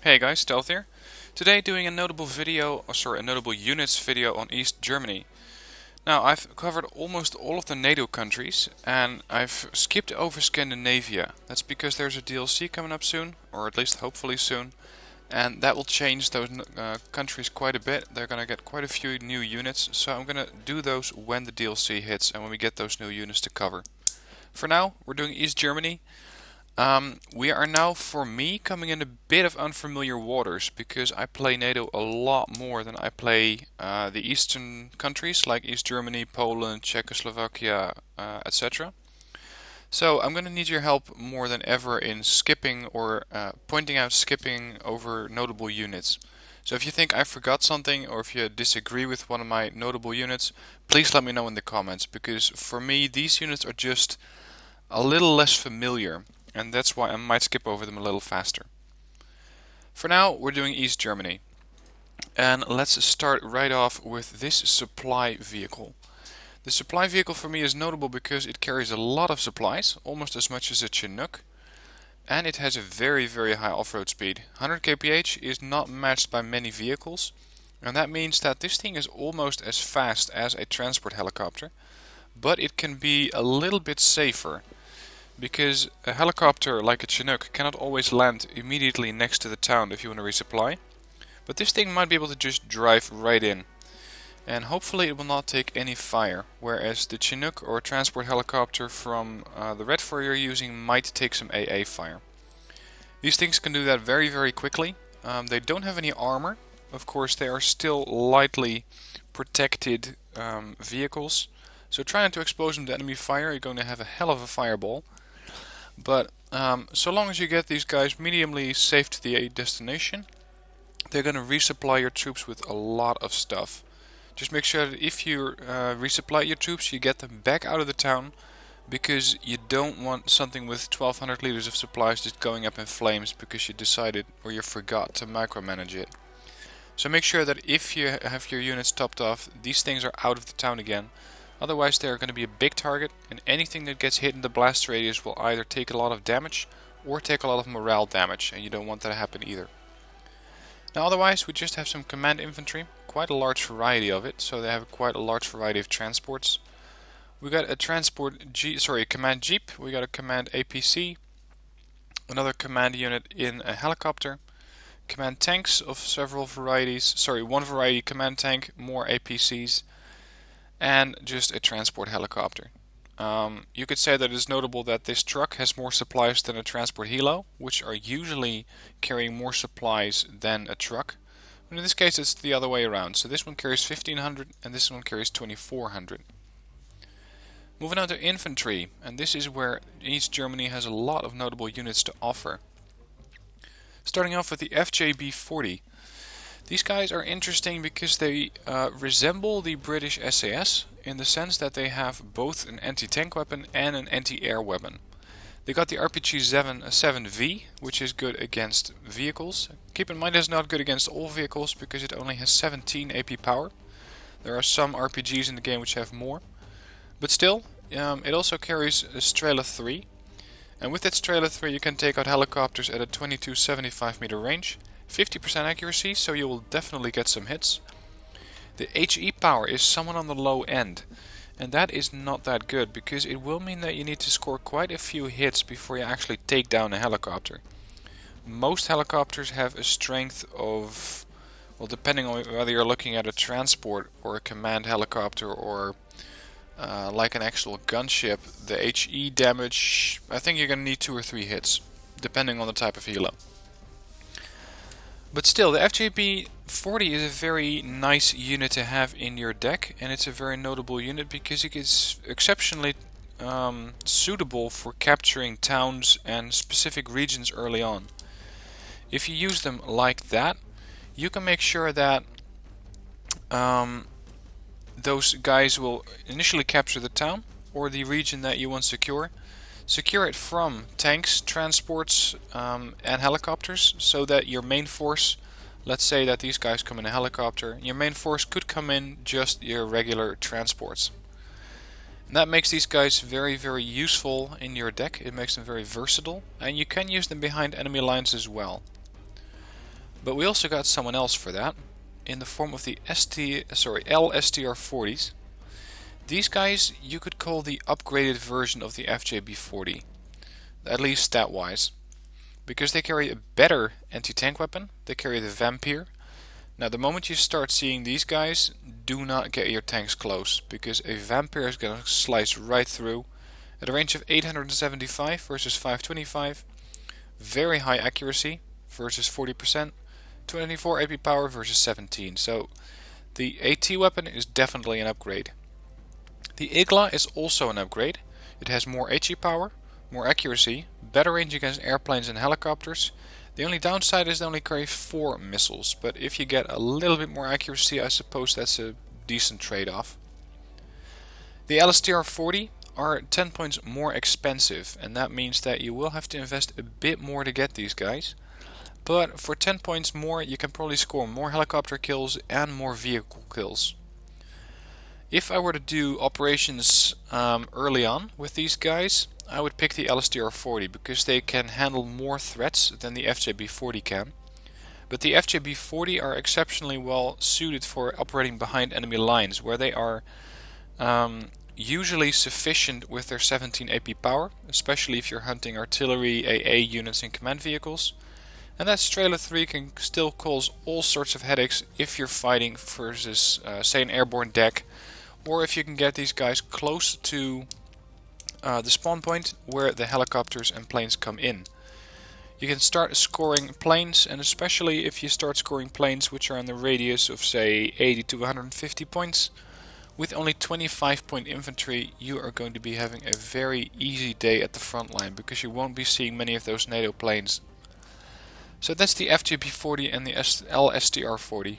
Hey guys, Stealth here. Today doing a notable video, a notable units video on East Germany. Now I've covered almost all of the NATO countries and I've skipped over Scandinavia. That's because there's a DLC coming up soon, or at least hopefully soon, and that will change those countries quite a bit. They're gonna get quite a few new units, so I'm gonna do those when the DLC hits and when we get those new units to cover. For now, we're doing East Germany. We are now, for me, coming in a bit of unfamiliar waters because I play NATO a lot more than I play the eastern countries like East Germany, Poland, Czechoslovakia, etc. So I'm going to need your help more than ever in skipping or pointing out skipping over notable units. So if you think I forgot something or if you disagree with one of my notable units, please let me know in the comments because for me these units are just a little less familiar, and that's why I might skip over them a little faster. For now, we're doing East Germany. And let's start right off with this supply vehicle. The supply vehicle for me is notable because it carries a lot of supplies, almost as much as a Chinook. And it has a very high off-road speed. 100 kph is not matched by many vehicles. And that means that this thing is almost as fast as a transport helicopter. But it can be a little bit safer, because a helicopter like a Chinook cannot always land immediately next to the town if you want to resupply. But this thing might be able to just drive right in. And hopefully it will not take any fire, whereas the Chinook or transport helicopter from the REDFOR you're using might take some AA fire. These things can do that very quickly. They don't have any armor. Of course, they are still lightly protected vehicles. So try not to expose them to enemy fire, you're going to have a hell of a fireball. But so long as you get these guys mediumly safe to the destination, they're going to resupply your troops with a lot of stuff. Just make sure that if you resupply your troops, you get them back out of the town, because you don't want something with 1200 liters of supplies just going up in flames because you decided or you forgot to micromanage it. So make sure that if you have your units topped off, these things are out of the town again. Otherwise they're going to be a big target, and anything that gets hit in the blast radius will either take a lot of damage or take a lot of morale damage, and you don't want that to happen either. Now otherwise we just have some command infantry, quite a large variety of it, so they have quite a large variety of transports. We got a command jeep, we got a command APC, another command unit in a helicopter, command tanks of several varieties, one variety command tank, more APCs, and just a transport helicopter. You could say that it's notable that this truck has more supplies than a transport helo, which are usually carrying more supplies than a truck. But in this case it's the other way around. So this one carries 1500 and this one carries 2400. Moving on to infantry, and this is where East Germany has a lot of notable units to offer. Starting off with the FJB-40. These guys are interesting because they resemble the British SAS in the sense that they have both an anti-tank weapon and an anti-air weapon. They got the RPG-7V, which is good against vehicles. Keep in mind it's not good against all vehicles because it only has 17 AP power. There are some RPGs in the game which have more. But still, it also carries a Strela 3. And with that Strela 3 you can take out helicopters at a 2275 meter range. 50% accuracy, so you will definitely get some hits. The HE power is somewhat on the low end, and that is not that good because it will mean that you need to score quite a few hits before you actually take down a helicopter. Most helicopters have a strength of, well, depending on whether you're looking at a transport or a command helicopter or like an actual gunship, the HE damage, I think you're going to need 2 or 3 hits, depending on the type of helo. But still, the FJB-40 is a very nice unit to have in your deck, and it's a very notable unit because it is exceptionally suitable for capturing towns and specific regions early on. If you use them like that, you can make sure that those guys will initially capture the town or the region that you want secure. Secure it from tanks, transports, and helicopters, so that your main force, let's say that these guys come in a helicopter, your main force could come in just your regular transports. And that makes these guys very useful in your deck. It makes them very versatile, and you can use them behind enemy lines as well. But we also got someone else for that, in the form of the LSTR-40s. These guys you could call the upgraded version of the FJB-40, at least stat-wise, because they carry a better anti-tank weapon. They carry the Vampire. Now the moment you start seeing these guys, do not get your tanks close, because a Vampire is going to slice right through at a range of 875 versus 525, very high accuracy versus 40%, 24 AP power versus 17, so the AT weapon is definitely an upgrade. The Igla is also an upgrade. It has more HE power, more accuracy, better range against airplanes and helicopters. The only downside is they only carry 4 missiles, but if you get a little bit more accuracy, I suppose that's a decent trade-off. The LSTR-40 are 10 points more expensive, and that means that you will have to invest a bit more to get these guys. But for 10 points more, you can probably score more helicopter kills and more vehicle kills. If I were to do operations early on with these guys, I would pick the LSTR-40 because they can handle more threats than the FJB-40 can. But the FJB-40 are exceptionally well suited for operating behind enemy lines, where they are usually sufficient with their 17 AP power, especially if you're hunting artillery, AA units and command vehicles. And that Strela 3 can still cause all sorts of headaches if you're fighting versus, say, an airborne deck, or if you can get these guys close to the spawn point where the helicopters and planes come in. You can start scoring planes, and especially if you start scoring planes which are in the radius of, say, 80 to 150 points, with only 25 point infantry, you are going to be having a very easy day at the front line, because you won't be seeing many of those NATO planes. So that's the FJB-40 and the LSTR-40.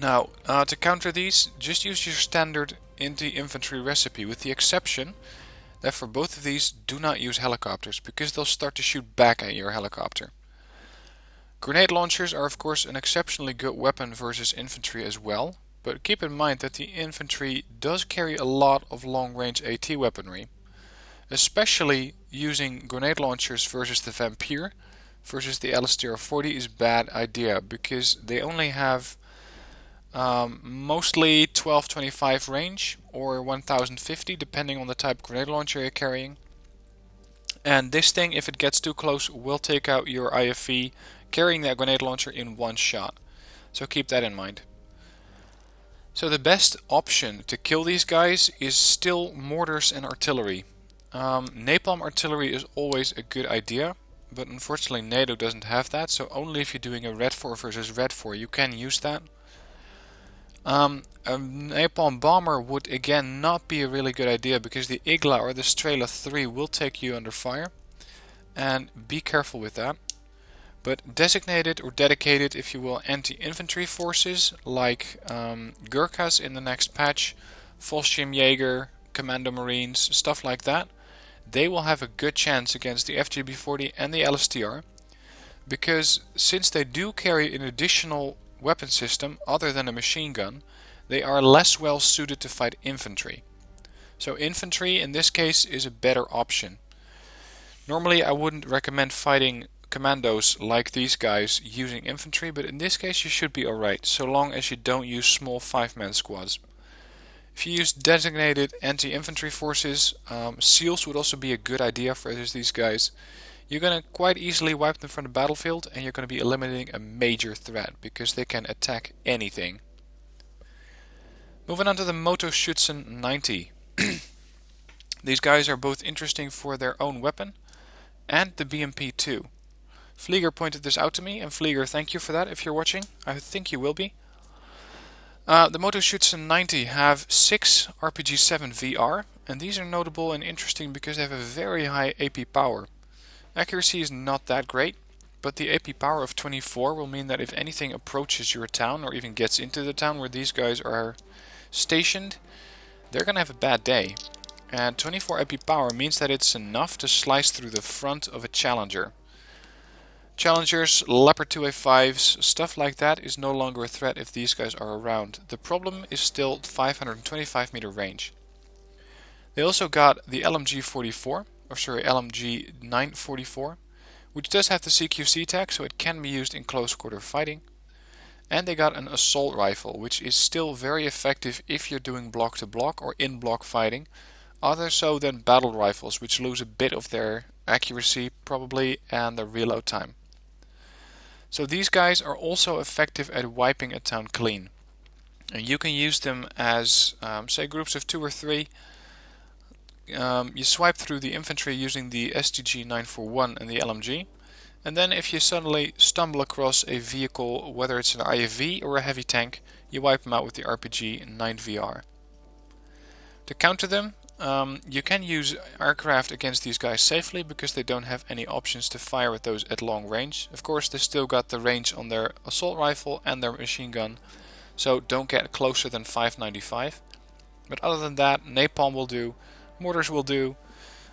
Now, to counter these, just use your standard infantry recipe, with the exception that for both of these, do not use helicopters, because they'll start to shoot back at your helicopter. Grenade launchers are of course an exceptionally good weapon versus infantry as well, but keep in mind that the infantry does carry a lot of long-range AT weaponry. Especially using grenade launchers versus the Vampire versus the LSTR-40 is a bad idea, because they only have mostly 1225 range or 1050 depending on the type of grenade launcher you're carrying. And this thing, if it gets too close, will take out your IFV carrying that grenade launcher in one shot. So keep that in mind. So the best option to kill these guys is still mortars and artillery. Napalm artillery is always a good idea, but unfortunately NATO doesn't have that, so only if you're doing a REDFOR versus REDFOR you can use that. A napalm bomber would again not be a really good idea, because the Igla or the Strela 3 will take you under fire, and be careful with that. But designated or dedicated, if you will, anti-infantry forces like Gurkhas in the next patch, Fallschirmjäger, Commando Marines, stuff like that, they will have a good chance against the FJB-40 and the LSTR, because since they do carry an additional weapon system other than a machine gun, they are less well suited to fight infantry. So infantry in this case is a better option. Normally I wouldn't recommend fighting commandos like these guys using infantry, but in this case you should be alright, so long as you don't use small 5-man squads. If you use designated anti-infantry forces, SEALs would also be a good idea for these guys. You're going to quite easily wipe them from the battlefield, and you're going to be eliminating a major threat, because they can attack anything. Moving on to the Motoschützen 90. These guys are both interesting for their own weapon and the BMP too. Flieger pointed this out to me, and Flieger, thank you for that if you're watching. I think you will be. The Motoschützen 90 have 6 RPG-7 VR, and these are notable and interesting because they have a very high AP power. Accuracy is not that great, but the AP power of 24 will mean that if anything approaches your town, or even gets into the town where these guys are stationed, they're gonna have a bad day. And 24 AP power means that it's enough to slice through the front of a Challenger. Challengers, Leopard 2A5s, stuff like that is no longer a threat if these guys are around. The problem is still 525 meter range. They also got the LMG 944, which does have the CQC tag, so it can be used in close quarter fighting. And they got an assault rifle, which is still very effective if you're doing block to block or in block fighting. Other so than battle rifles, which lose a bit of their accuracy probably and their reload time. So these guys are also effective at wiping a town clean. And you can use them as, say, groups of 2 or 3. You swipe through the infantry using the STG 941 and the LMG. And then if you suddenly stumble across a vehicle, whether it's an IFV or a heavy tank, you wipe them out with the RPG 9VR. To counter them, you can use aircraft against these guys safely because they don't have any options to fire at those at long range. Of course, they still got the range on their assault rifle and their machine gun, so don't get closer than 595. But other than that, napalm will do, mortars will do.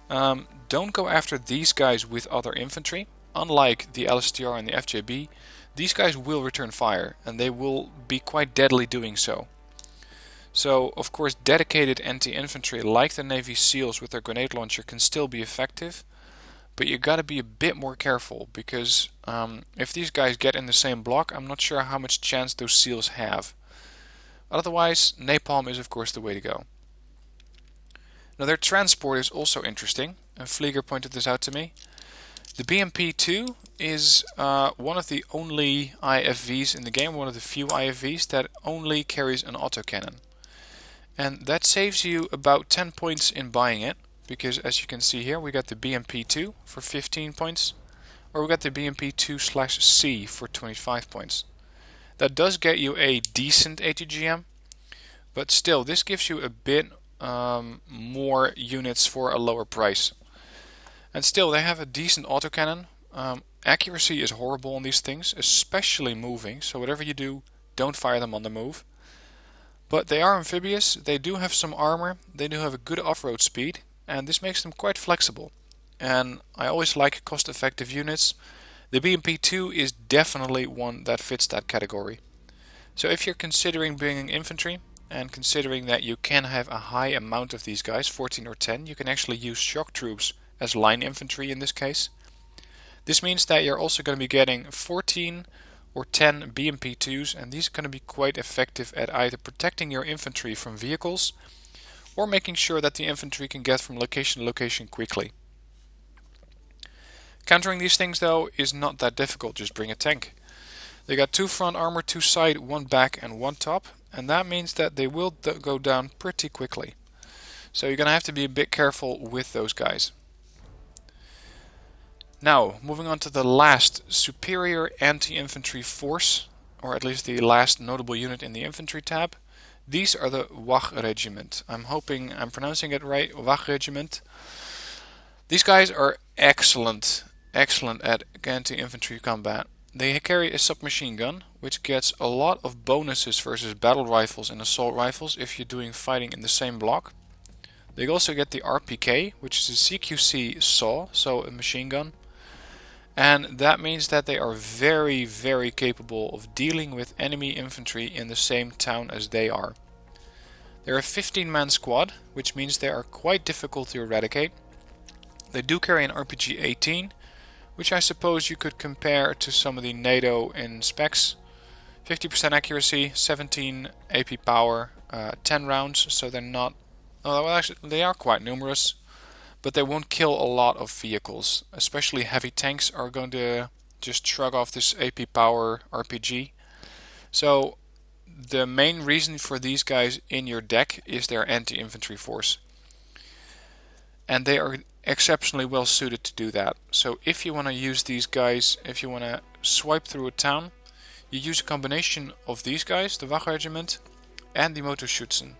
Don't go after these guys with other infantry. Unlike the LSTR and the FJB, these guys will return fire, and they will be quite deadly doing so. So, of course, dedicated anti-infantry like the Navy SEALs with their grenade launcher can still be effective, but you gotta be a bit more careful, because if these guys get in the same block, I'm not sure how much chance those SEALs have. Otherwise, napalm is of course the way to go. Now their transport is also interesting, and Flieger pointed this out to me. The BMP-2 is one of the only IFVs in the game, one of the few IFVs that only carries an autocannon. And that saves you about 10 points in buying it, because as you can see here we got the BMP-2 for 15 points, or we got the BMP-2/C for 25 points. That does get you a decent ATGM, but still this gives you a bit more units for a lower price. And still, they have a decent autocannon. Accuracy is horrible on these things, especially moving, so whatever you do, don't fire them on the move. But they are amphibious, they do have some armor, they do have a good off-road speed, and this makes them quite flexible. And I always like cost-effective units. The BMP-2 is definitely one that fits that category. So if you're considering bringing infantry, and considering that you can have a high amount of these guys, 14 or 10, you can actually use shock troops as line infantry in this case. This means that you're also going to be getting 14 or 10 BMP-2s, and these are going to be quite effective at either protecting your infantry from vehicles or making sure that the infantry can get from location to location quickly. Countering these things though is not that difficult, just bring a tank. They got 2 front armor, 2 side, 1 back and 1 top, and that means that they will go down pretty quickly. So you're going to have to be a bit careful with those guys. Now, moving on to the last superior anti-infantry force, or at least the last notable unit in the infantry tab. These are the Waka Regiment. I'm hoping I'm pronouncing it right, Waka Regiment. These guys are excellent at anti-infantry combat. They carry a submachine gun, which gets a lot of bonuses versus battle rifles and assault rifles if you're doing fighting in the same block. They also get the RPK, which is a CQC SAW, so a machine gun. And that means that they are very capable of dealing with enemy infantry in the same town as they are. They're a 15-man squad, which means they are quite difficult to eradicate. They do carry an RPG 18, which I suppose you could compare to some of the NATO in specs. 50% accuracy, 17 AP power, 10 rounds, so they're not... well, actually, they are quite numerous. But they won't kill a lot of vehicles, especially heavy tanks are going to just shrug off this AP power RPG. So the main reason for these guys in your deck is their anti-infantry force. And they are exceptionally well suited to do that. So if you want to use these guys, if you want to swipe through a town, you use a combination of these guys, the Waka Regiment, and the Motorschützen.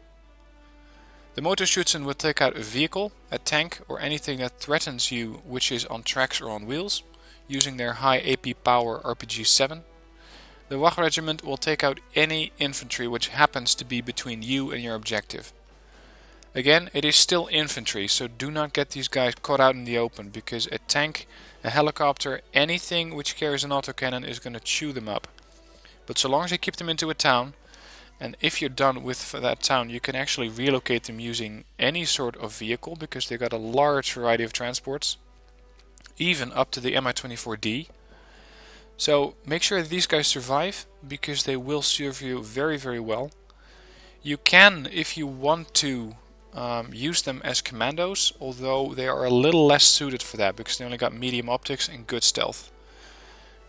The Motorschützen will take out a vehicle, a tank, or anything that threatens you which is on tracks or on wheels, using their high AP power RPG 7. The Waka Regiment will take out any infantry which happens to be between you and your objective. Again, it is still infantry, so do not get these guys caught out in the open, because a tank, a helicopter, anything which carries an autocannon is going to chew them up. But so long as you keep them into a town, and if you're done with that town, you can actually relocate them using any sort of vehicle, because they've got a large variety of transports. even up to the Mi-24D. So make sure that these guys survive, because they will serve you very, very well. You can, if you want to, use them as commandos, although they are a little less suited for that because they only got medium optics and good stealth.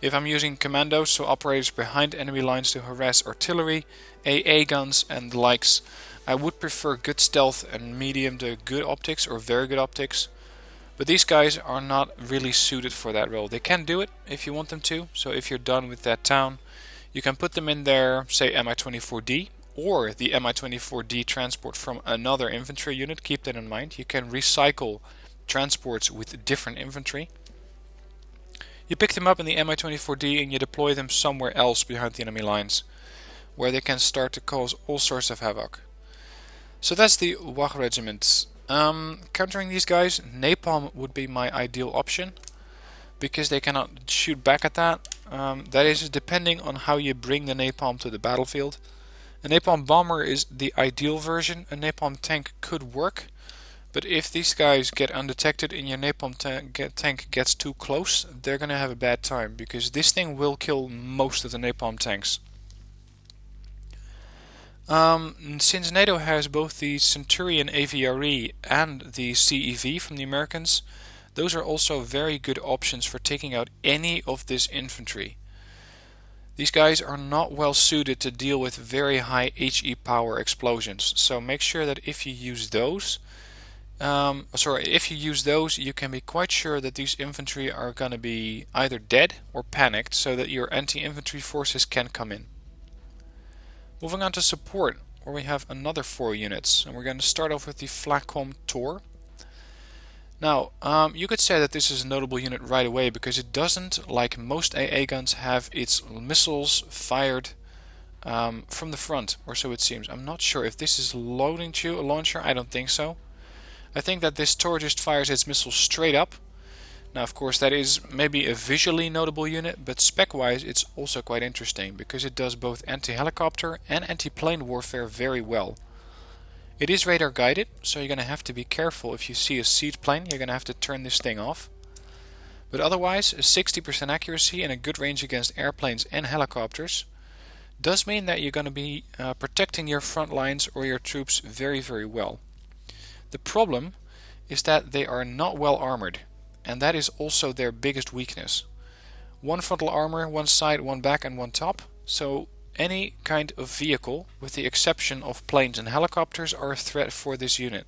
If I'm using commandos, so operators behind enemy lines to harass artillery, AA guns and the likes, I would prefer good stealth and medium to good optics or very good optics. But these guys are not really suited for that role. They can do it if you want them to, so if you're done with that town, you can put them in there, say Mi-24D, or the Mi-24D transport from another infantry unit. Keep that in mind. You can recycle transports with different infantry. You pick them up in the Mi-24D and you deploy them somewhere else behind the enemy lines, where they can start to cause all sorts of havoc. So that's the Waka Regiment. Countering these guys, napalm would be my ideal option, because they cannot shoot back at that. That is depending on how you bring the napalm to the battlefield. A napalm bomber is the ideal version. A napalm tank could work, but if these guys get undetected and your napalm tank gets too close, they're gonna have a bad time, because this thing will kill most of the napalm tanks. Since NATO has both the Centurion AVRE and the CEV from the Americans, those are also very good options for taking out any of this infantry. These guys are not well suited to deal with very high HE power explosions, so make sure that if you use those, you can be quite sure that these infantry are going to be either dead or panicked, so that your anti-infantry forces can come in. Moving on to support, where we have another 4 units, and we're going to start off with the Flak Tor. Now, you could say that this is a notable unit right away, because it doesn't, like most AA guns, have its missiles fired from the front, or so it seems. I'm not sure if this is a launcher, I don't think so. I think that this Tor just fires its missiles straight up. Now, of course, that is maybe a visually notable unit, but spec-wise it's also quite interesting, because it does both anti-helicopter and anti-plane warfare very well. It is radar guided, so you're going to have to be careful. If you see a seed plane, you're going to have to turn this thing off. But otherwise, a 60% accuracy and a good range against airplanes and helicopters does mean that you're going to be protecting your front lines or your troops very, very well. The problem is that they are not well armored, and that is also their biggest weakness. One frontal armor, one side, one back and one top, so any kind of vehicle, with the exception of planes and helicopters, are a threat for this unit.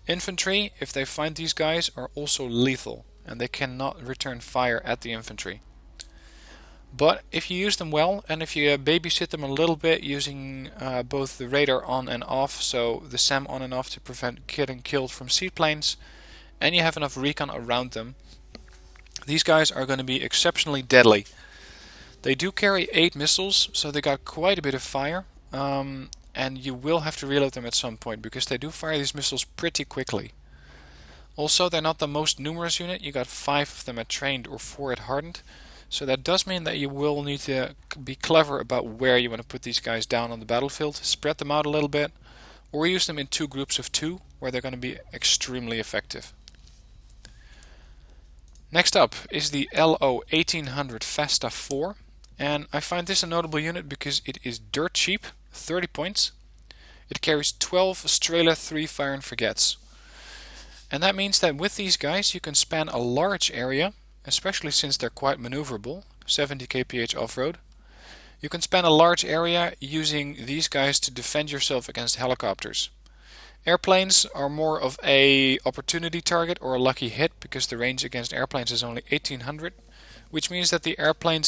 Infantry, if they find these guys, are also lethal, and they cannot return fire at the infantry. But if you use them well, and if you babysit them a little bit using both the radar on and off, so the SAM on and off to prevent getting killed from seaplanes, and you have enough recon around them, these guys are going to be exceptionally deadly. They do carry 8 missiles, so they got quite a bit of fire, and you will have to reload them at some point, because they do fire these missiles pretty quickly. Also, they're not the most numerous unit. You got 5 of them at trained or 4 at hardened, so that does mean that you will need to be clever about where you want to put these guys down on the battlefield. Spread them out a little bit, or use them in 2 groups of 2, where they're going to be extremely effective. Next up is the Ellow 1800 Festa 4, and I find this a notable unit because it is dirt cheap, 30 points. It carries 12 Strela 3 fire and frigates. And that means that with these guys you can span a large area, especially since they're quite maneuverable, 70 kph off-road. You can span a large area using these guys to defend yourself against helicopters. Airplanes are more of a opportunity target or a lucky hit, because the range against airplanes is only 1800, which means that the airplane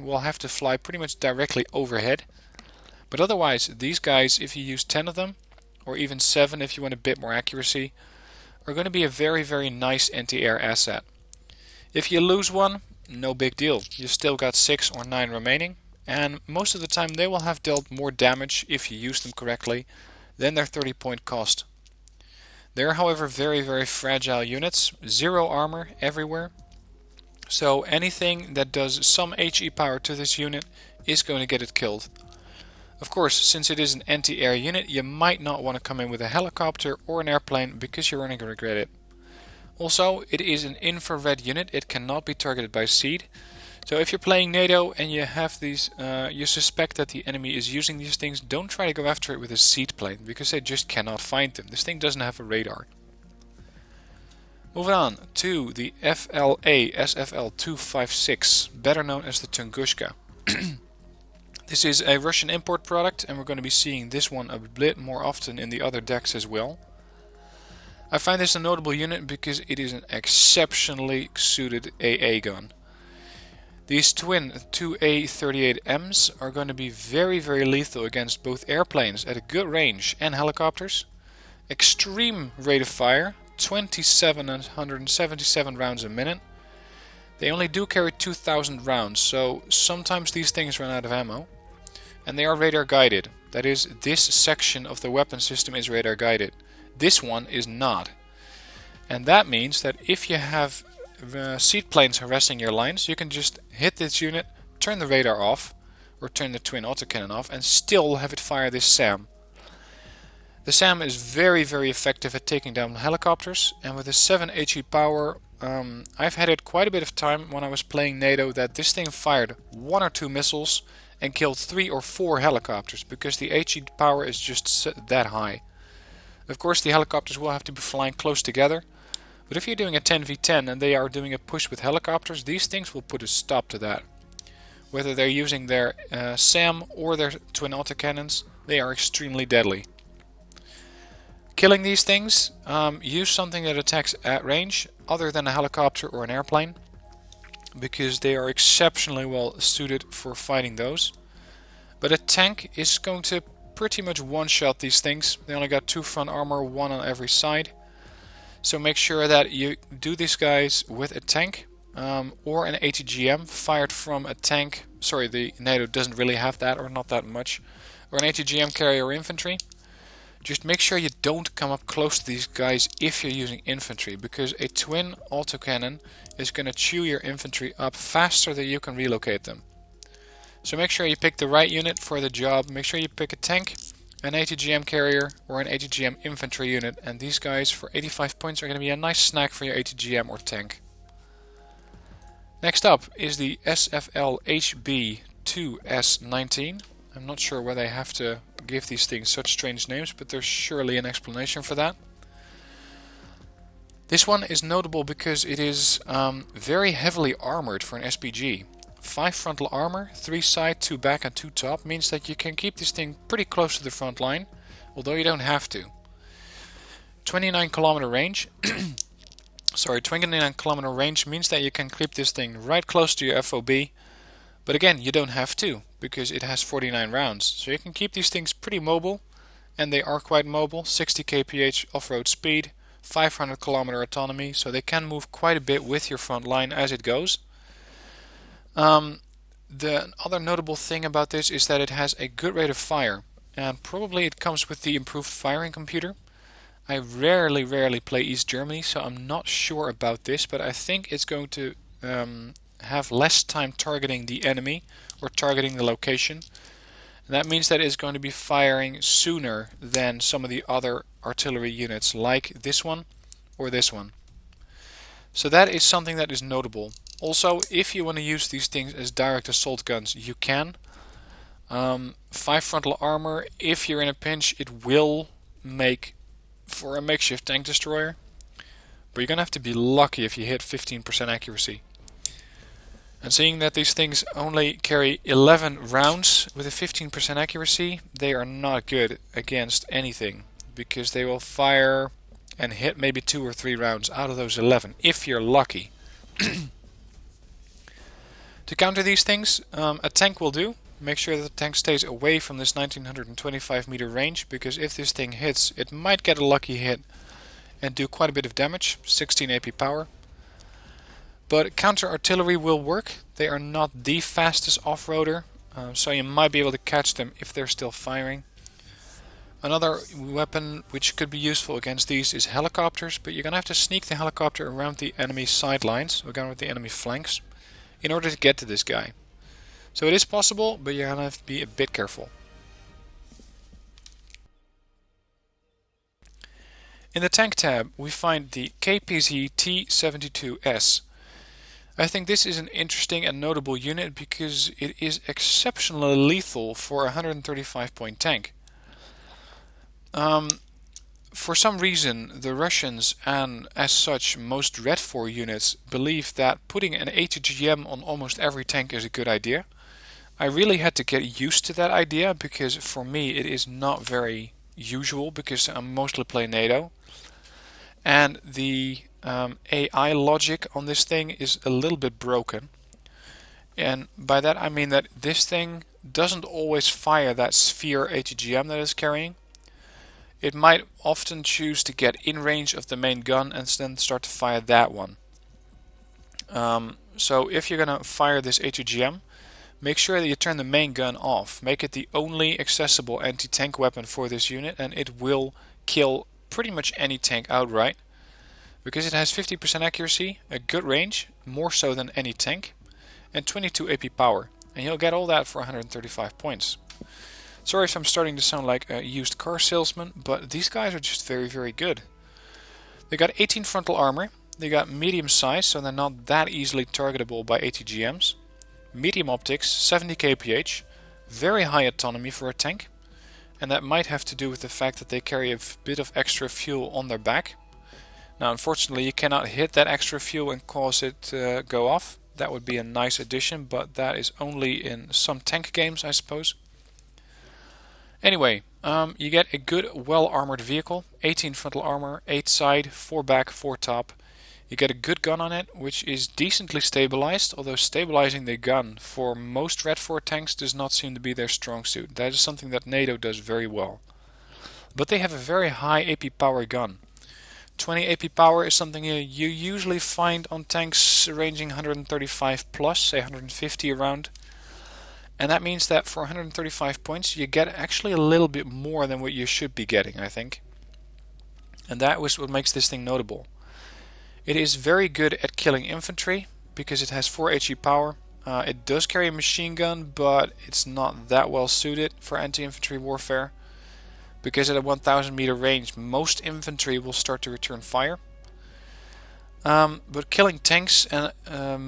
will have to fly pretty much directly overhead. But otherwise, these guys, if you use 10 of them, or even 7 if you want a bit more accuracy, are going to be a very, very nice anti-air asset. If you lose one, no big deal. You still got 6 or 9 remaining, and most of the time they will have dealt more damage if you use them correctly than their 30-point cost. They are, however, very, very fragile units, 0 armor everywhere, so anything that does some HE power to this unit is going to get it killed. Of course, since it is an anti-air unit, you might not want to come in with a helicopter or an airplane, because you're going to regret it. Also, it is an infrared unit. It cannot be targeted by seed. So if you're playing NATO and you have these, you suspect that the enemy is using these things, don't try to go after it with a seed plane because they just cannot find them. This thing doesn't have a radar. Moving on to the Fla SFL 256, better known as the Tunguska. This is a Russian import product, and we're going to be seeing this one a bit more often in the other decks as well. I find this a notable unit because it is an exceptionally suited AA gun. These twin 2A38Ms are going to be very lethal against both airplanes at a good range and helicopters. Extreme rate of fire, 2,777 rounds a minute. They only do carry 2,000 rounds, so sometimes these things run out of ammo. And they are radar guided. That is, this section of the weapon system is radar guided. This one is not. And that means that if you have seed planes harassing your lines, you can just hit this unit, turn the radar off, or turn the twin autocannon off, and still have it fire this SAM. The SAM is very effective at taking down helicopters, and with a 7 HE power, I've had it quite a bit of time when I was playing NATO that this thing fired 1 or 2 missiles and killed 3 or 4 helicopters because the HE power is just that high. Of course, the helicopters will have to be flying close together, but if you're doing a 10v10 and they are doing a push with helicopters, these things will put a stop to that. Whether they're using their SAM or their twin autocannons, they are extremely deadly. Killing these things, use something that attacks at range other than a helicopter or an airplane, because they are exceptionally well suited for fighting those. But a tank is going to pretty much one-shot these things. They only got 2 front armor, 1 on every side. So make sure that you do these guys with a tank or an ATGM fired from a tank. Sorry, the NATO doesn't really have that, or not that much. Or an ATGM carrier or infantry. Just make sure you don't come up close to these guys if you're using infantry, because a twin autocannon is going to chew your infantry up faster than you can relocate them. So make sure you pick the right unit for the job. Make sure you pick a tank, an ATGM carrier, or an ATGM infantry unit, and these guys for 85 points are going to be a nice snack for your ATGM or tank. Next up is the SFL HB2S19. I'm not sure why they have to give these things such strange names, but there's surely an explanation for that. This one is notable because it is very heavily armored for an SPG. 5 frontal armor, 3 side, 2 back and 2 top means that you can keep this thing pretty close to the front line, although you don't have to. 29 kilometer range. 29 kilometer range means that you can keep this thing right close to your FOB, but again, you don't have to, because it has 49 rounds. So you can keep these things pretty mobile, and they are quite mobile. 60 kph off-road speed, 500 kilometer autonomy, so they can move quite a bit with your front line as it goes. The other notable thing about this is that it has a good rate of fire, and probably it comes with the improved firing computer. I rarely play East Germany, so I'm not sure about this, but I think it's going to have less time targeting the enemy or targeting the location. And that means that it's going to be firing sooner than some of the other artillery units like this one or this one. So that is something that is notable. Also, if you want to use these things as direct assault guns, you can. 5 frontal armor, if you're in a pinch, it will make for a makeshift tank destroyer. But you're going to have to be lucky if you hit 15% accuracy. And seeing that these things only carry 11 rounds with a 15% accuracy, they are not good against anything, because they will fire and hit maybe 2 or 3 rounds out of those 11, if you're lucky. To counter these things, a tank will do. Make sure that the tank stays away from this 1925 meter range, because if this thing hits, it might get a lucky hit and do quite a bit of damage, 16 AP power. But counter artillery will work. They are not the fastest off-roader, so you might be able to catch them if they're still firing. Another weapon which could be useful against these is helicopters, but you're going to have to sneak the helicopter around the enemy sidelines, or around the enemy flanks, in order to get to this guy. So it is possible, but you're going to have to be a bit careful. In the tank tab we find the KPZ T-72S. I think this is an interesting and notable unit because it is exceptionally lethal for a 135 point tank. For some reason the Russians and as such most REDFOR units believe that putting an NTGM on almost every tank is a good idea. I really had to get used to that idea because for me it is not very usual because I mostly play NATO. And the AI logic on this thing is a little bit broken. And by that I mean that this thing doesn't always fire that sphere ATGM that it's carrying. It might often choose to get in range of the main gun and then start to fire that one. So if you're going to fire this ATGM, make sure that you turn the main gun off. Make it the only accessible anti-tank weapon for this unit and it will kill pretty much any tank outright. Because it has 50% accuracy, a good range, more so than any tank, and 22 AP power. And you'll get all that for 135 points. Sorry if I'm starting to sound like a used car salesman, but these guys are just very, very good. They got 18 frontal armor, they got medium size, so they're not that easily targetable by ATGMs. Medium optics, 70 kph, very high autonomy for a tank. And that might have to do with the fact that they carry a bit of extra fuel on their back. Now unfortunately you cannot hit that extra fuel and cause it to go off. That would be a nice addition, but that is only in some tank games I suppose. Anyway, you get a good well armored vehicle, 18 frontal armor, 8 side, 4 back, 4 top. You get a good gun on it, which is decently stabilized, although stabilizing the gun for most REDFOR tanks does not seem to be their strong suit. That is something that NATO does very well. But they have a very high AP power gun. 20 AP power is something you usually find on tanks ranging 135 plus, say 150 around. And that means that for 135 points you get actually a little bit more than what you should be getting, I think. And that was what makes this thing notable. It is very good at killing infantry because it has 4 HE power. It does carry a machine gun, but it's not that well suited for anti-infantry warfare. Because at a 1000 meter range most infantry will start to return fire. But killing tanks and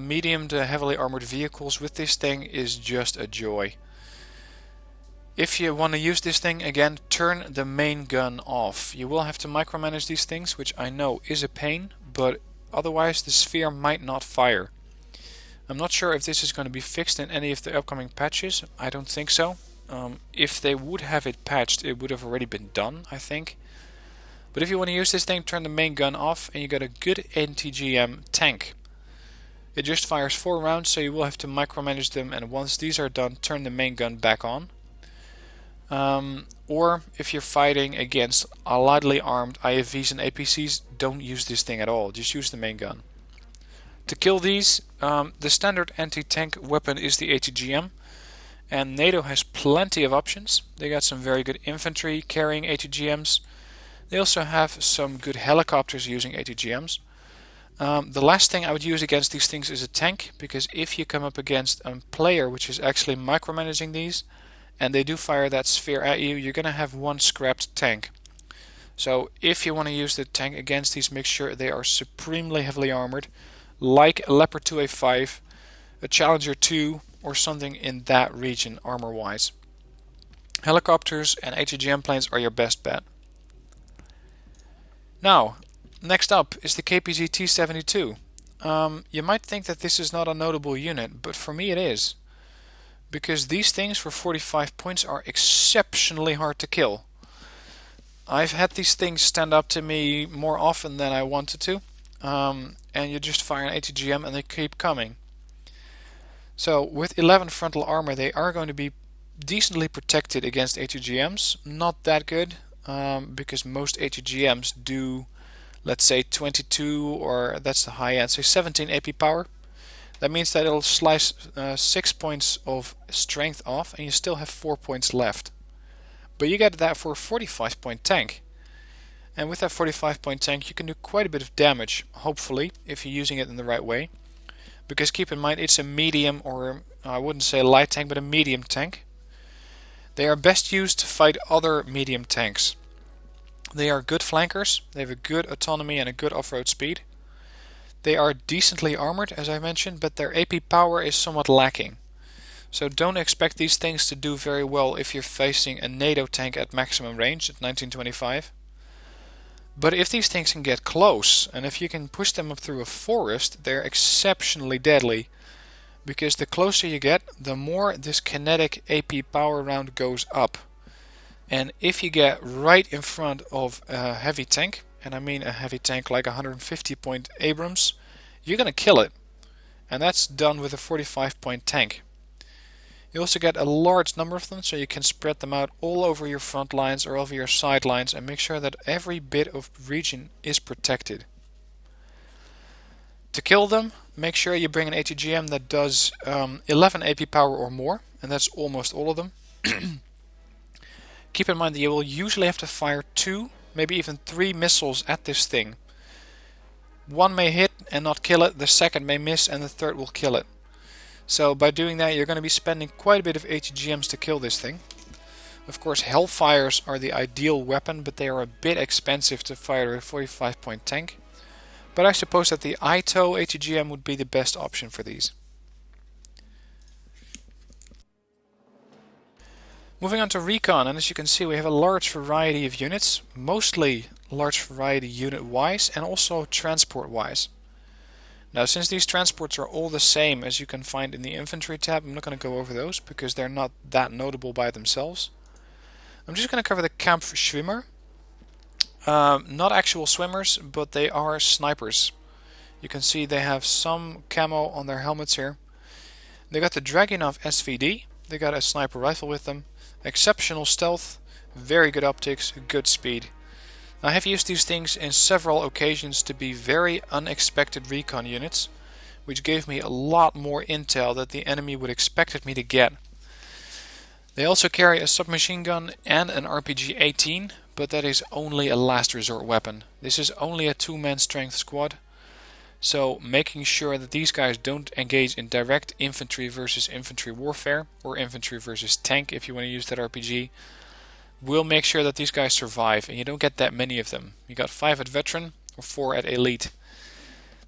medium to heavily armored vehicles with this thing is just a joy. If you want to use this thing again, turn the main gun off. You will have to micromanage these things, which I know is a pain, but otherwise the sphere might not fire. I'm not sure if this is going to be fixed in any of the upcoming patches. I don't think so. If they would have it patched, it would have already been done, I think. But if you want to use this thing, turn the main gun off and you get a good NTGM tank. It just fires 4 rounds, so you will have to micromanage them, and once these are done, turn the main gun back on. Or if you're fighting against lightly armed IFVs and APCs, don't use this thing at all, just use the main gun. To kill these, the standard anti-tank weapon is the ATGM. And NATO has plenty of options. They got some very good infantry carrying ATGMs. They also have some good helicopters using ATGMs. The last thing I would use against these things is a tank, because if you come up against a player which is actually micromanaging these, and they do fire that sphere at you, you're going to have one scrapped tank. So if you want to use the tank against these, make sure they are supremely heavily armored, like a Leopard 2A5, a Challenger 2, or something in that region armor wise. Helicopters and ATGM planes are your best bet. Now, next up is the KPZ T-72. You might think that this is not a notable unit, but for me it is. Because these things for 45 points are exceptionally hard to kill. I've had these things stand up to me more often than I wanted to. And you just fire an ATGM and they keep coming. So with 11 frontal armor they are going to be decently protected against ATGMs. Not that good, because most ATGMs do, let's say 22, or that's the high end, say 17 AP power. That means that it'll slice 6 points of strength off and you still have 4 points left. But you get that for a 45 point tank. And with that 45 point tank you can do quite a bit of damage, hopefully, if you're using it in the right way. Because keep in mind it's a medium, or I wouldn't say a light tank, but a medium tank. They are best used to fight other medium tanks. They are good flankers, they have a good autonomy and a good off-road speed. They are decently armored, as I mentioned, but their AP power is somewhat lacking. So don't expect these things to do very well if you're facing a NATO tank at maximum range at 1925. But if these things can get close, and if you can push them up through a forest, they're exceptionally deadly. Because the closer you get, the more this kinetic AP power round goes up. And if you get right in front of a heavy tank, and I mean a heavy tank like a 150-point Abrams, you're gonna kill it. And that's done with a 45-point tank. You also get a large number of them, so you can spread them out all over your front lines or over your side lines and make sure that every bit of region is protected. To kill them, make sure you bring an NTGM that does 11 AP power or more, and that's almost all of them. Keep in mind that you will usually have to fire 2, maybe even 3 missiles at this thing. One may hit and not kill it, the second may miss and the third will kill it. So by doing that you're going to be spending quite a bit of NTGMs to kill this thing. Of course Hellfires are the ideal weapon, but they are a bit expensive to fire a 45-point tank. But I suppose that the ITO NTGM would be the best option for these. Moving on to Recon, and as you can see we have a large variety of units, mostly large variety unit-wise and also transport-wise. Now since these transports are all the same as you can find in the Infantry tab, I'm not going to go over those because they're not that notable by themselves. I'm just going to cover the schwimmer. Not actual swimmers, but they are snipers. You can see they have some camo on their helmets here. They got the Dragunov SVD, they got a sniper rifle with them. Exceptional stealth, very good optics, good speed. I have used these things in several occasions to be very unexpected recon units, which gave me a lot more intel that the enemy would expect me to get. They also carry a submachine gun and an RPG-18, but that is only a last resort weapon. This is only a 2-man strength squad, so making sure that these guys don't engage in direct infantry versus infantry warfare, or infantry versus tank if you want to use that RPG, will make sure that these guys survive, and you don't get that many of them. You got 5 at veteran or 4 at elite.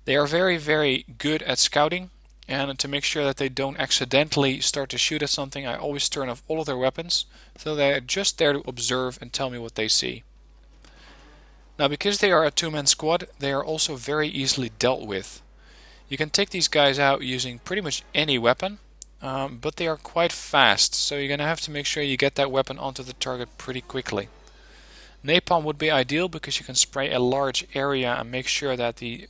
They are very, very good at scouting, and to make sure that they don't accidentally start to shoot at something, I always turn off all of their weapons, so they're just there to observe and tell me what they see. Now because they are a 2-man squad, they are also very easily dealt with. You can take these guys out using pretty much any weapon, but they are quite fast, so you're going to have to make sure you get that weapon onto the target pretty quickly. Napalm would be ideal because you can spray a large area and make sure that the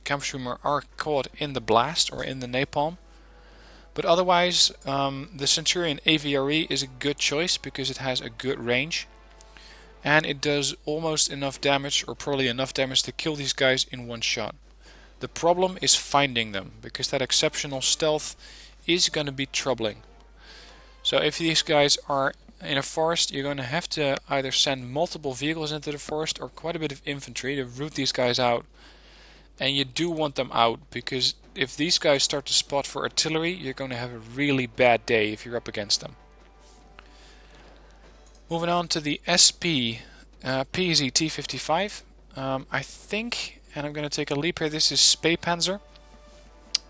Kampfschwimmer are caught in the blast or in the napalm. But otherwise, the Centurion AVRE is a good choice because it has a good range. And it does almost enough damage, or probably enough damage to kill these guys in one shot. The problem is finding them, because that exceptional stealth is going to be troubling. So if these guys are in a forest, you're going to have to either send multiple vehicles into the forest or quite a bit of infantry to root these guys out. And you do want them out, because if these guys start to spot for artillery, you're going to have a really bad day if you're up against them. Moving on to the SP PZ T55. I think, and I'm going to take a leap here, this is Spey Panzer,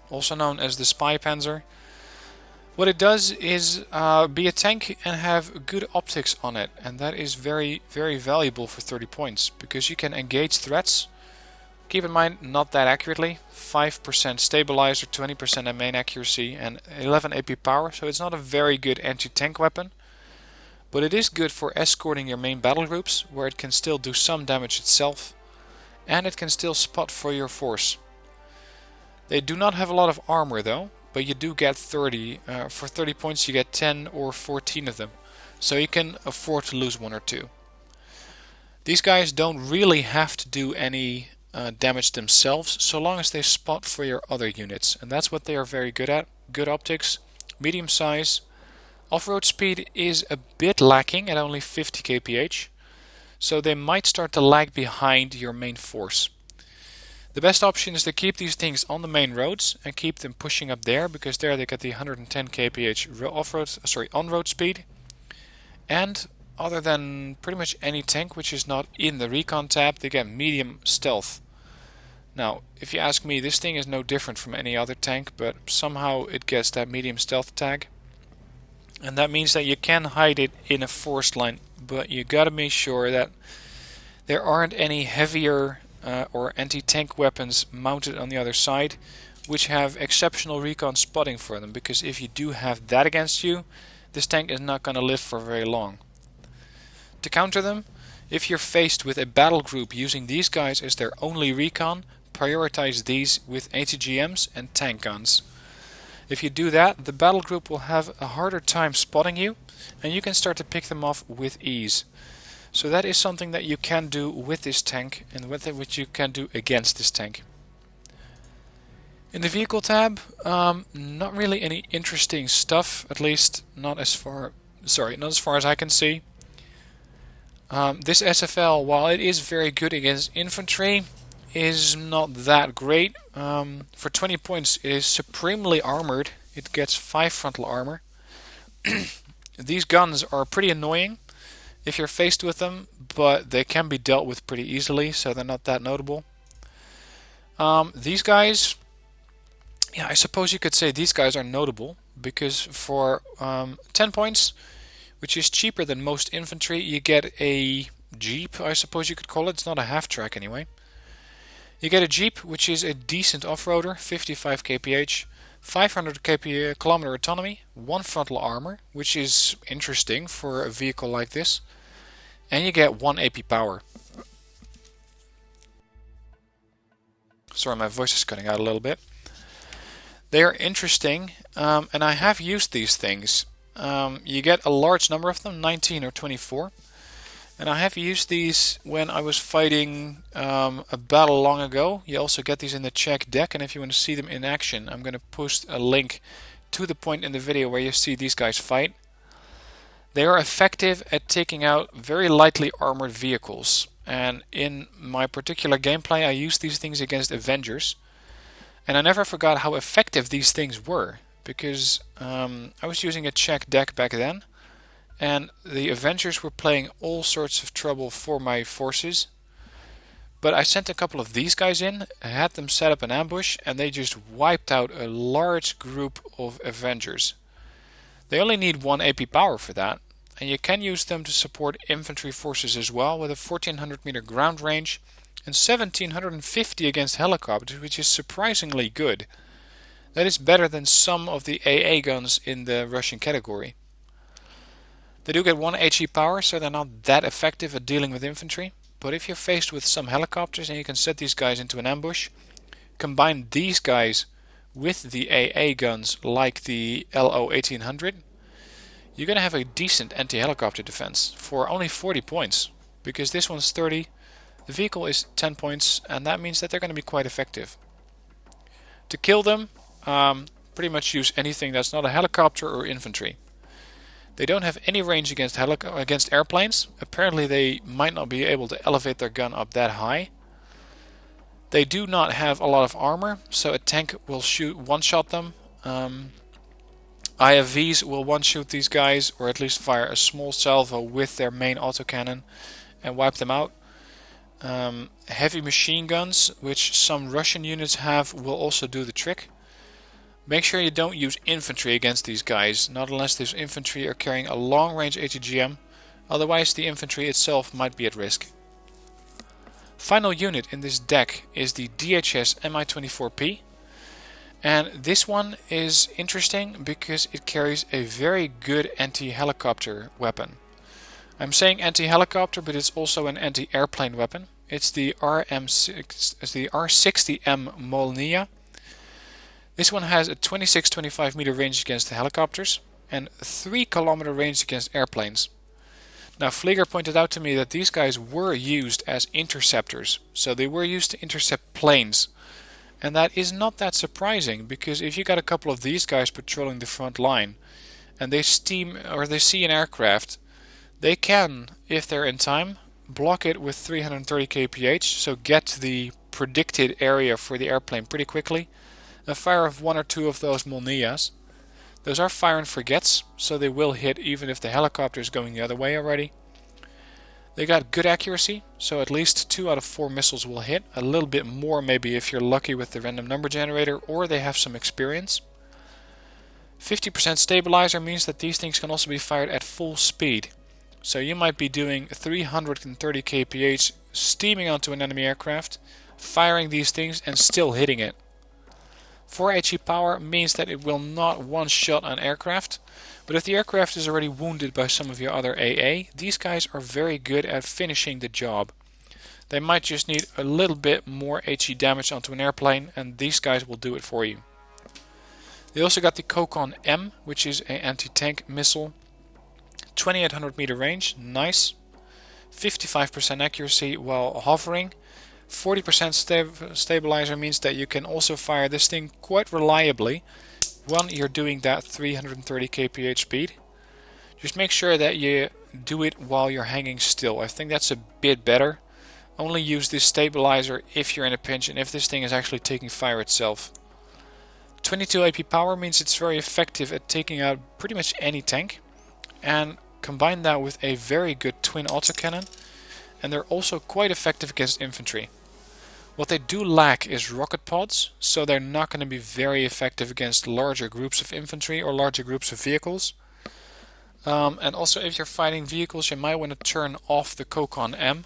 also known as the Spy Panzer. What it does is be a tank and have good optics on it, and that is very, very valuable for 30 points, because you can engage threats. Keep in mind, not that accurately, 5% stabilizer, 20% at main accuracy, and 11 AP power, so it's not a very good anti-tank weapon. But it is good for escorting your main battle groups, where it can still do some damage itself, and it can still spot for your force. They do not have a lot of armor though, but you do get 30. For 30 points you get 10 or 14 of them, so you can afford to lose 1 or 2. These guys don't really have to do any damage themselves, so long as they spot for your other units, and that's what they are very good at. Good optics, medium size. Off-road speed is a bit lacking at only 50 kph, so they might start to lag behind your main force. The best option is to keep these things on the main roads and keep them pushing up there, because there they get the 110 kph on-road speed. And other than pretty much any tank which is not in the Recon tab, they get medium stealth. Now, if you ask me, this thing is no different from any other tank, but somehow it gets that medium stealth tag. And that means that you can hide it in a forest line, but you gotta make sure that there aren't any heavier or anti-tank weapons mounted on the other side, which have exceptional recon spotting for them, because if you do have that against you, this tank is not going to live for very long. To counter them, if you're faced with a battle group using these guys as their only recon, prioritize these with NTGMs and tank guns. If you do that, the battle group will have a harder time spotting you, and you can start to pick them off with ease. So that is something that you can do with this tank, and which you can do against this tank. In the vehicle tab, not really any interesting stuff, at least not as far as I can see. This SFL, while it is very good against infantry, is not that great. For 20 points it is supremely armored. It gets 5 frontal armor. These guns are pretty annoying if you're faced with them, but they can be dealt with pretty easily, so they're not that notable. These guys, yeah, I suppose you could say these guys are notable, because for 10 points, which is cheaper than most infantry, you get a Jeep, I suppose you could call it. It's not a half-track anyway. You get a Jeep, which is a decent off-roader, 55 kph, 500 kilometer autonomy, 1 frontal armor, which is interesting for a vehicle like this, and you get 1 AP power. Sorry, my voice is cutting out a little bit. They are interesting, and I have used these things. You get a large number of them, 19 or 24. And I have used these when I was fighting a battle long ago. You also get these in the Czech deck, and if you want to see them in action, I'm going to post a link to the point in the video where you see these guys fight. They are effective at taking out very lightly armored vehicles. And in my particular gameplay, I used these things against Avengers. And I never forgot how effective these things were, because I was using a Czech deck back then. And the Avengers were playing all sorts of trouble for my forces. But I sent a couple of these guys in, had them set up an ambush, and they just wiped out a large group of Avengers. They only need 1 AP power for that, and you can use them to support infantry forces as well, with a 1400 meter ground range and 1750 against helicopters, which is surprisingly good. That is better than some of the AA guns in the Russian category. They do get 1 HE power, so they're not that effective at dealing with infantry. But if you're faced with some helicopters and you can set these guys into an ambush, combine these guys with the AA guns like the Ellow 1800, you're going to have a decent anti-helicopter defense for only 40 points. Because this one's 30, the vehicle is 10 points, and that means that they're going to be quite effective. To kill them, pretty much use anything that's not a helicopter or infantry. They don't have any range against airplanes. Apparently they might not be able to elevate their gun up that high. They do not have a lot of armor, so a tank will one-shot them. IFVs will one-shoot these guys, or at least fire a small salvo with their main autocannon and wipe them out. Heavy machine guns, which some Russian units have, will also do the trick. Make sure you don't use infantry against these guys, not unless these infantry are carrying a long-range ATGM, otherwise the infantry itself might be at risk. Final unit in this deck is the DHS Mi-24P, and this one is interesting because it carries a very good anti-helicopter weapon. I'm saying anti-helicopter, but it's also an anti-airplane weapon. It's the R60M Molnia. This one has a 26-25 meter range against the helicopters and 3 kilometer range against airplanes. Now Flieger pointed out to me that these guys were used as interceptors, so they were used to intercept planes. And that is not that surprising, because if you got a couple of these guys patrolling the front line and they see an aircraft, they can, if they're in time, block it with 330 kph, so get to the predicted area for the airplane pretty quickly. And fire of 1 or 2 of those Molnias. Those are fire and forgets, so they will hit even if the helicopter is going the other way already. They got good accuracy, so at least 2 out of 4 missiles will hit. A little bit more maybe if you're lucky with the random number generator, or they have some experience. 50% stabilizer means that these things can also be fired at full speed. So you might be doing 330 kph, steaming onto an enemy aircraft, firing these things and still hitting it. 4 HE power means that it will not one-shot an aircraft, but if the aircraft is already wounded by some of your other AA, these guys are very good at finishing the job. They might just need a little bit more HE damage onto an airplane, and these guys will do it for you. They also got the Recon M, which is an anti-tank missile. 2800 meter range, nice. 55% accuracy while hovering. 40% stabilizer means that you can also fire this thing quite reliably when you're doing that 330 kph speed. Just make sure that you do it while you're hanging still. I think that's a bit better. Only use this stabilizer if you're in a pinch and if this thing is actually taking fire itself. 22 AP power means it's very effective at taking out pretty much any tank. And combine that with a very good twin autocannon, and they're also quite effective against infantry. What they do lack is rocket pods, so they're not going to be very effective against larger groups of infantry or larger groups of vehicles. And also if you're fighting vehicles, you might want to turn off the Recon M,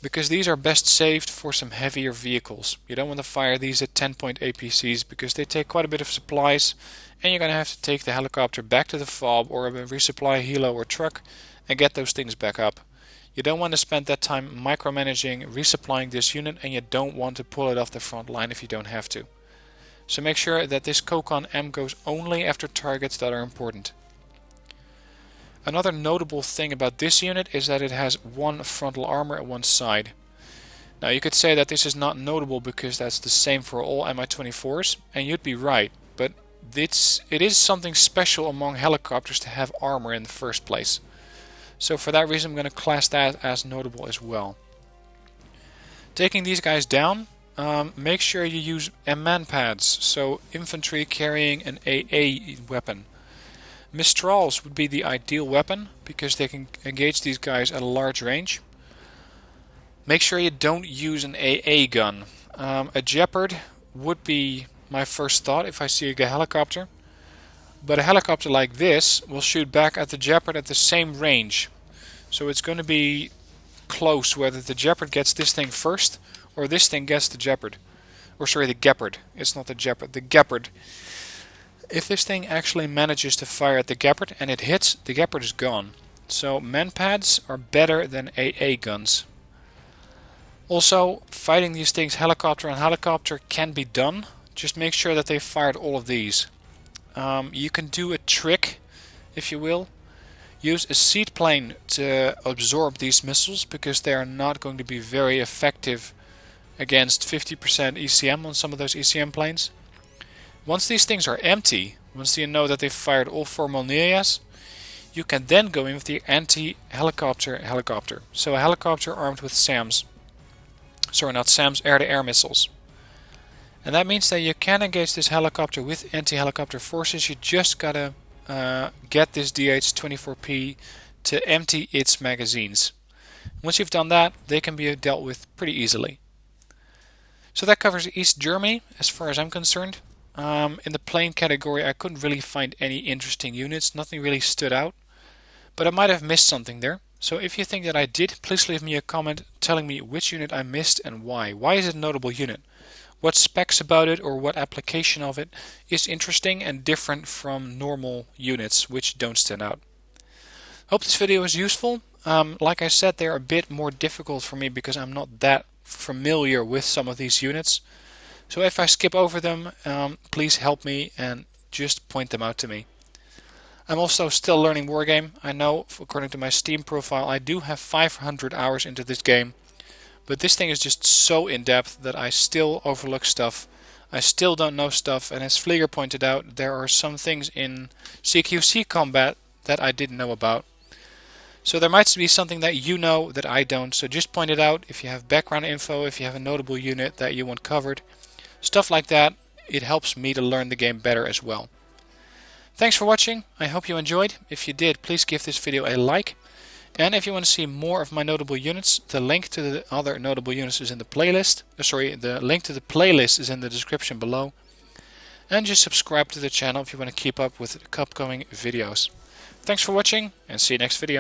because these are best saved for some heavier vehicles. You don't want to fire these at 10-point APCs because they take quite a bit of supplies, and you're going to have to take the helicopter back to the FOB or a resupply helo or truck and get those things back up. You don't want to spend that time micromanaging, resupplying this unit, and you don't want to pull it off the front line if you don't have to. So make sure that this Recon M goes only after targets that are important. Another notable thing about this unit is that it has one frontal armor at one side. Now you could say that this is not notable because that's the same for all Mi-24s, and you'd be right, but it is something special among helicopters to have armor in the first place. So for that reason I'm going to class that as notable as well. Taking these guys down, make sure you use man pads, so infantry carrying an AA weapon. Mistrals would be the ideal weapon because they can engage these guys at a large range. Make sure you don't use an AA gun. A Jeopard would be my first thought if I see a helicopter. But a helicopter like this will shoot back at the Jeopard at the same range. So it's going to be close whether the Jeopard gets this thing first or this thing gets the Jeopard. Or sorry, the Gepard. It's not the Jeopard, the Gepard. If this thing actually manages to fire at the Gepard and it hits, the Gepard is gone. So man pads are better than AA guns. Also, fighting these things helicopter on helicopter can be done. Just make sure that they fired all of these. You can do a trick, if you will. Use a seaplane to absorb these missiles because they are not going to be very effective against 50% ECM on some of those ECM planes. Once these things are empty, once you know that they've fired all 4 Molnias, you can then go in with the anti-helicopter helicopter. So a helicopter armed with SAMs. Sorry, not SAMs, air-to-air missiles. And that means that you can engage this helicopter with anti-helicopter forces. You just gotta get this DH-24P to empty its magazines. Once you've done that, they can be dealt with pretty easily. So that covers East Germany as far as I'm concerned. In the plane category I couldn't really find any interesting units, nothing really stood out. But I might have missed something there. So if you think that I did, please leave me a comment telling me which unit I missed and why. Why is it a notable unit? What specs about it or what application of it is interesting and different from normal units which don't stand out. Hope this video was useful. Like I said, they're a bit more difficult for me because I'm not that familiar with some of these units. So if I skip over them, please help me and just point them out to me. I'm also still learning Wargame. I know, according to my Steam profile, I do have 500 hours into this game. But this thing is just so in-depth that I still overlook stuff. I still don't know stuff, and as Flieger pointed out, there are some things in CQC combat that I didn't know about. So there might be something that you know that I don't, so just point it out if you have background info, if you have a notable unit that you want covered. Stuff like that, it helps me to learn the game better as well. Thanks for watching, I hope you enjoyed. If you did, please give this video a like. And if you want to see more of my notable units, the link to the other notable units is in the playlist. The link to the playlist is in the description below. And just subscribe to the channel if you want to keep up with the upcoming videos. Thanks for watching and see you next video.